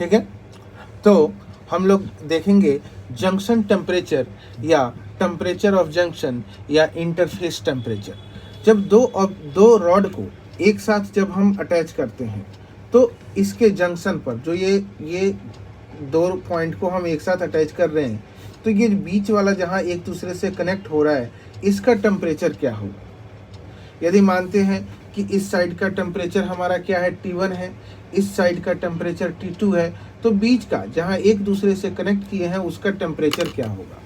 ठीक है। तो हम लोग देखेंगे जंक्शन टेम्परेचर या टेम्परेचर ऑफ जंक्शन या इंटरफेस टेम्परेचर। जब दो रॉड को एक साथ जब हम अटैच करते हैं तो इसके जंक्शन पर जो ये दो पॉइंट को हम एक साथ अटैच कर रहे हैं, तो ये बीच वाला जहाँ एक दूसरे से कनेक्ट हो रहा है इसका टेम्परेचर क्या होगा। यदि मानते हैं कि इस साइड का टेम्परेचर हमारा क्या है, T1 है, इस साइड का टेम्परेचर T2 है, तो बीच का जहाँ एक दूसरे से कनेक्ट किए हैं उसका टेम्परेचर क्या होगा।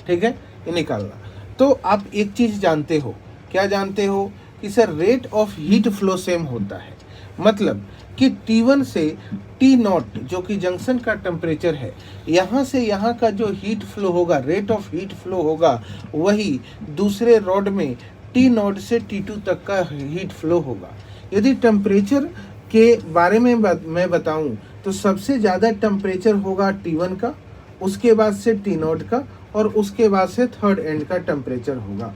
ठीक है, ये निकालना। तो आप एक चीज़ जानते हो, क्या जानते हो कि sir rate of heat flow same होता है। मतलब कि T1 से T0 जो कि जंक्शन का टेम्परेचर है, यहाँ से यहाँ का जो हीट फ्लो होगा, रेट ऑफ हीट फ्लो होगा, वही दूसरे रॉड में T0 से T2 तक का हीट फ्लो होगा। यदि टेम्परेचर के बारे में मैं बताऊं तो सबसे ज़्यादा टेम्परेचर होगा T1 का, उसके बाद से T0 का, और उसके बाद से थर्ड एंड का टेम्परेचर होगा।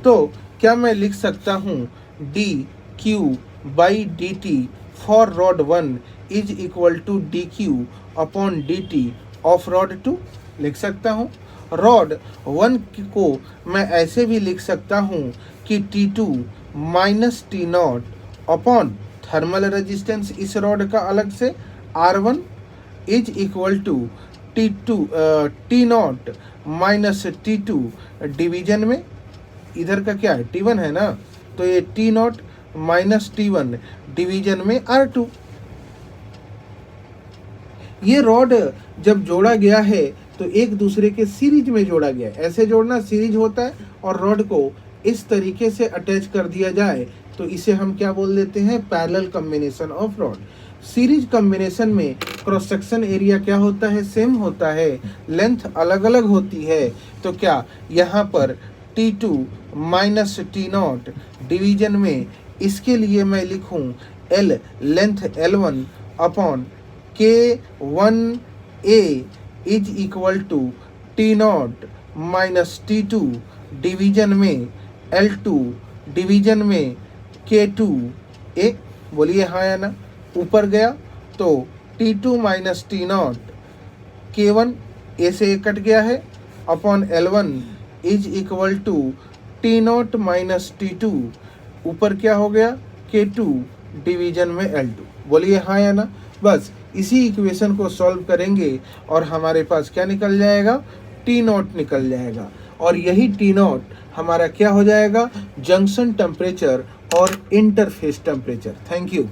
तो क्या मैं लिख सकता हूँ dQ/dt for rod 1 is equal to dQ/dt of rod 2? लिख सकता हूँ। रॉड 1 को मैं ऐसे भी लिख सकता हूँ कि T2 minus T0 upon thermal resistance इस रॉड का अलग से R1 is equal to T0 minus T2 division में, इधर का क्या है T1 है ना, तो ये T0 माइनस T1 डिवीजन में R2। ये रॉड जब जोड़ा गया है तो एक दूसरे के सीरीज में जोड़ा गया है। ऐसे जोड़ना सीरीज होता है, और रॉड को इस तरीके से अटैच कर दिया जाए तो इसे हम क्या बोल देते हैं, parallel combination of rod. Series combination में क्रॉस सेक्शन एरिया क्या होता है, सेम होता है, लेंथ अलग अलग होती है। तो क्या यहाँ पर T2 माइनस T0 डिवीजन में, इसके लिए मैं लिखूँ L length L1 upon K1A is equal to T0 minus T2 division में L2 डिवीजन में K2A। बोलिए हाँ या ना। ऊपर गया तो T2 माइनस T0 K1A से कट गया है upon L1 is equal to T0 minus T2, ऊपर क्या हो गया K2 डिवीजन में L2। बोलिए हाँ या ना। बस इसी इक्वेशन को सॉल्व करेंगे और हमारे पास क्या निकल जाएगा, T0 निकल जाएगा। और यही T0 हमारा क्या हो जाएगा, जंक्शन टेम्परेचर और इंटरफेस टेम्परेचर। Thank you.